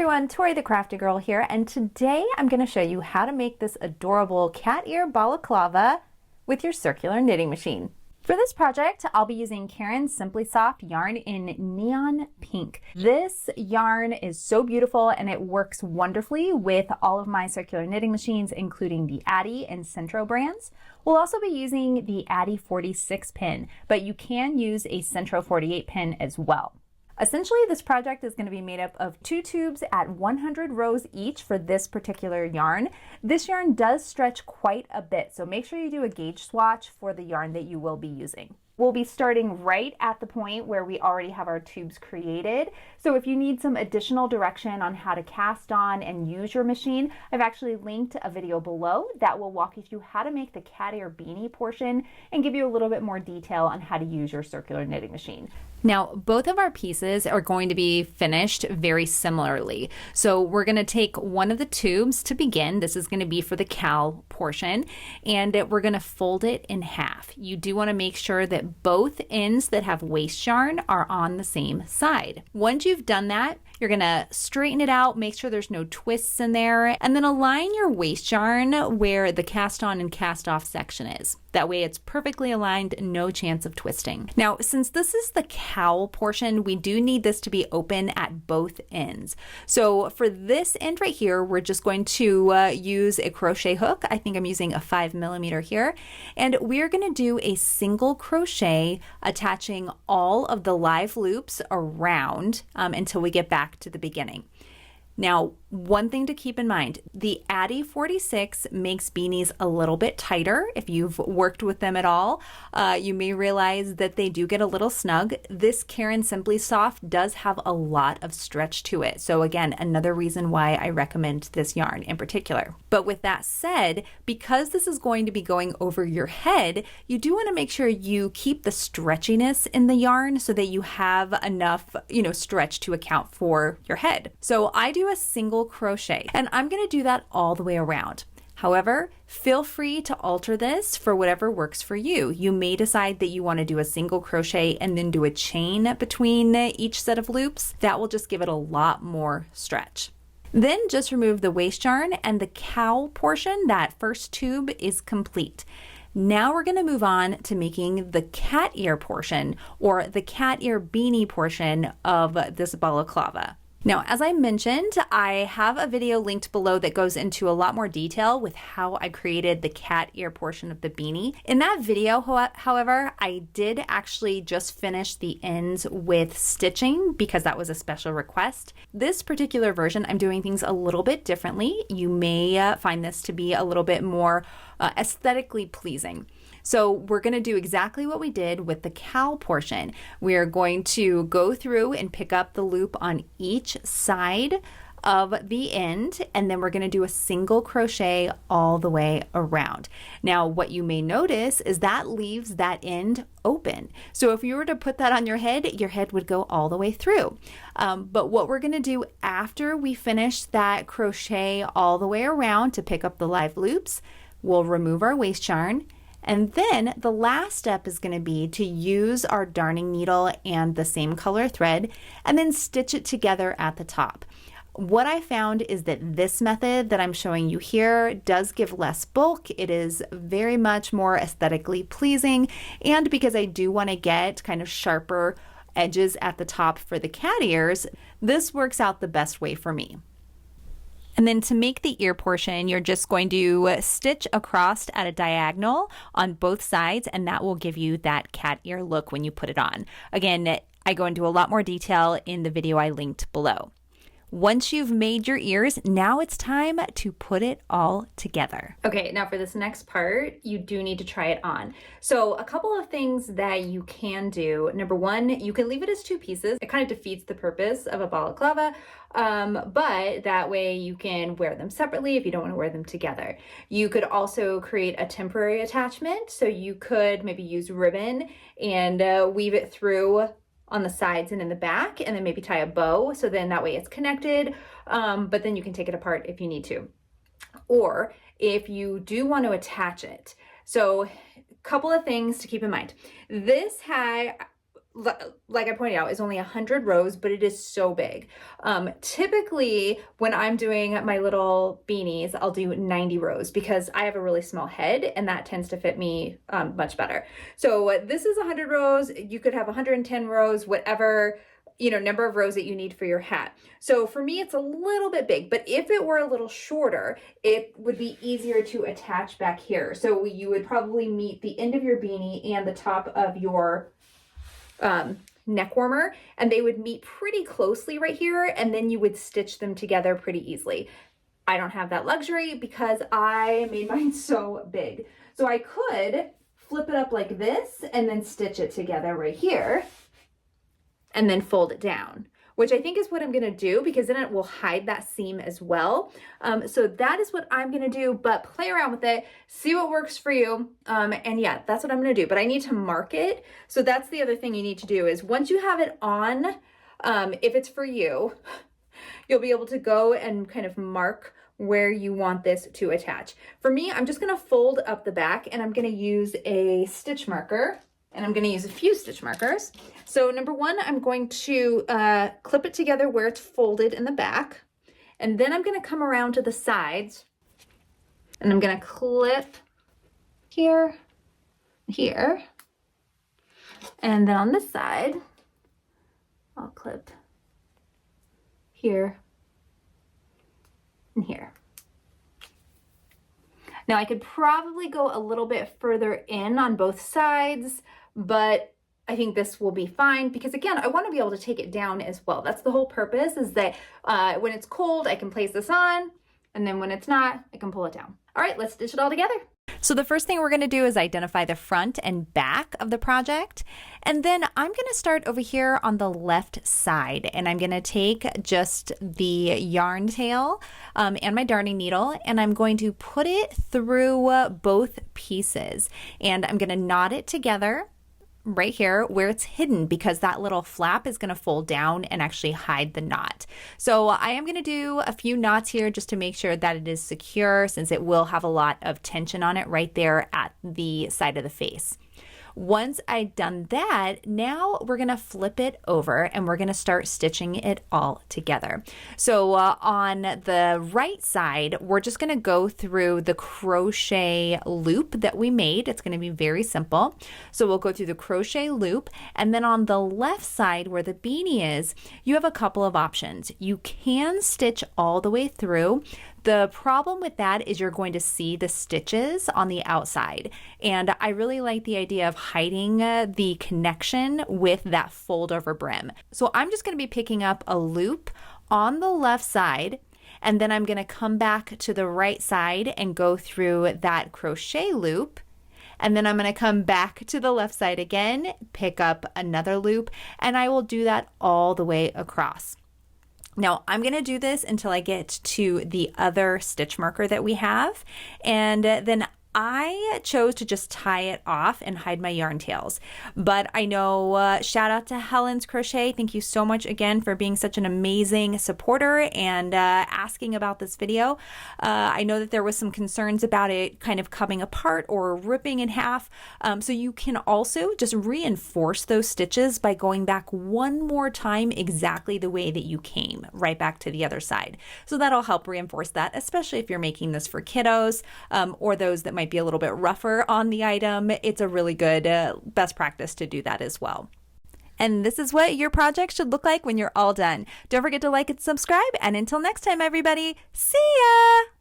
everyone, Tori the Crafty Girl here, and today I'm going to show you how to make this adorable cat ear balaclava with your circular knitting machine. For this project, I'll be using Caron's Simply Soft yarn in neon pink. This yarn is so beautiful and it works wonderfully with all of my circular knitting machines, including the Addi and Centro brands. We'll also be using the Addi 46 pin, but you can use a Centro 48 pin as well. Essentially, this project is going to be made up of 2 tubes at 100 rows each for this particular yarn. This yarn does stretch quite a bit, so make sure you do a gauge swatch for the yarn that you will be using. We'll be starting right at the point where we already have our tubes created. So if you need some additional direction on how to cast on and use your machine, I've actually linked a video below that will walk you through how to make the cat ear beanie portion and give you a little bit more detail on how to use your circular knitting machine. Now, both of our pieces are going to be finished very similarly. So we're going to take one of the tubes to begin. This is going to be for the cowl portion, and we're going to fold it in half. You do want to make sure that both ends that have waste yarn are on the same side. Once you've done that, you're going to straighten it out, make sure there's no twists in there, and then align your waste yarn where the cast on and cast off section is. That way it's perfectly aligned, no chance of twisting. Now, since this is the cowl portion, we do need this to be open at both ends. So for this end right here, we're just going to use a crochet hook. I think I'm using a 5mm here. And we're going to do a single crochet attaching all of the live loops around until we get back to the beginning. Now, one thing to keep in mind, the Addi 46 makes beanies a little bit tighter. If you've worked with them at all, you may realize that they do get a little snug. This Caron Simply Soft does have a lot of stretch to it. So again, another reason why I recommend this yarn in particular. But with that said, because this is going to be going over your head, you do want to make sure you keep the stretchiness in the yarn so that you have enough, stretch to account for your head. So I do a single crochet, and I'm going to do that all the way around. However, feel free to alter this for whatever works for you. You may decide that you want to do a single crochet and then do a chain between each set of loops. That will just give it a lot more stretch. Then just remove the waste yarn, and the cowl portion, that first tube, is complete. Now we're going to move on to making the cat ear portion, or the cat ear beanie portion of this balaclava. Now, as I mentioned, I have a video linked below that goes into a lot more detail with how I created the cat ear portion of the beanie. In that video, however, I did actually just finish the ends with stitching because that was a special request. This particular version, I'm doing things a little bit differently. You may find this to be a little bit more aesthetically pleasing. So we're going to do exactly what we did with the cowl portion. We are going to go through and pick up the loop on each side of the end, and then we're going to do a single crochet all the way around. Now, what you may notice is that leaves that end open. So if you were to put that on your head would go all the way through. But what we're going to do after we finish that crochet all the way around to pick up the live loops, we'll remove our waste yarn. And then the last step is going to be to use our darning needle and the same color thread and then stitch it together at the top. What I found is that this method that I'm showing you here does give less bulk. It is very much more aesthetically pleasing, and because I do want to get kind of sharper edges at the top for the cat ears, this works out the best way for me. And then to make the ear portion, you're just going to stitch across at a diagonal on both sides, and that will give you that cat ear look when you put it on. Again, I go into a lot more detail in the video I linked below. Once you've made your ears, now it's time to put it all together. Okay, now for this next part, you do need to try it on. So a couple of things that you can do. Number one, you can leave it as 2 pieces. It kind of defeats the purpose of a balaclava, but that way you can wear them separately if you don't want to wear them together. You could also create a temporary attachment. So you could maybe use ribbon and weave it through on the sides and in the back, and then maybe tie a bow, so then that way it's connected, but then you can take it apart if you need to. Or if you do want to attach it. So a couple of things to keep in mind. This like I pointed out, is only 100 rows, but it is so big. Typically, when I'm doing my little beanies, I'll do 90 rows because I have a really small head and that tends to fit me much better. So this is 100 rows. You could have 110 rows, whatever, you know, number of rows that you need for your hat. So for me, it's a little bit big, but if it were a little shorter, it would be easier to attach back here. So you would probably meet the end of your beanie and the top of your neck warmer, and they would meet pretty closely right here, and then you would stitch them together pretty easily. I don't have that luxury because I made mine so big. So I could flip it up like this and then stitch it together right here and then fold it down, which I think is what I'm gonna do because then it will hide that seam as well. So that is what I'm gonna do, but play around with it, see what works for you. And yeah, that's what I'm gonna do, but I need to mark it. So that's the other thing you need to do is once you have it on, if it's for you, you'll be able to go and kind of mark where you want this to attach. For me, I'm just gonna fold up the back and I'm gonna use a stitch marker. And I'm going to use a few stitch markers. So number one, I'm going to clip it together where it's folded in the back. And then I'm going to come around to the sides and I'm going to clip here, here. And then on this side, I'll clip here and here. Now I could probably go a little bit further in on both sides, but I think this will be fine because again, I want to be able to take it down as well. That's the whole purpose, is that when it's cold, I can place this on, and then when it's not, I can pull it down. All right, let's stitch it all together. So the first thing we're going to do is identify the front and back of the project. And then I'm going to start over here on the left side, and I'm going to take just the yarn tail and my darning needle, and I'm going to put it through both pieces, and I'm going to knot it together right here where it's hidden because that little flap is going to fold down and actually hide the knot. So I am going to do a few knots here just to make sure that it is secure, since it will have a lot of tension on it right there at the side of the face. Once I've done that, now we're going to flip it over and we're going to start stitching it all together. So on the right side, we're just going to go through the crochet loop that we made. It's going to be very simple. So we'll go through the crochet loop, and then on the left side where the beanie is, you have a couple of options. You can stitch all the way through. The problem with that is you're going to see the stitches on the outside, and I really like the idea of hiding the connection with that fold over brim. So I'm just going to be picking up a loop on the left side, and then I'm going to come back to the right side and go through that crochet loop. And then I'm going to come back to the left side again, pick up another loop, and I will do that all the way across. Now I'm going to do this until I get to the other stitch marker that we have, and then I chose to just tie it off and hide my yarn tails. But I know, shout out to Helen's Crochet. Thank you so much again for being such an amazing supporter and asking about this video. I know that there was some concerns about it kind of coming apart or ripping in half. So you can also just reinforce those stitches by going back one more time exactly the way that you came, right back to the other side. So that'll help reinforce that, especially if you're making this for kiddos or those that might be a little bit rougher on the item. It's a really good best practice to do that as well. And this is what your project should look like when you're all done. Don't forget to like and subscribe, and until next time, everybody, see ya!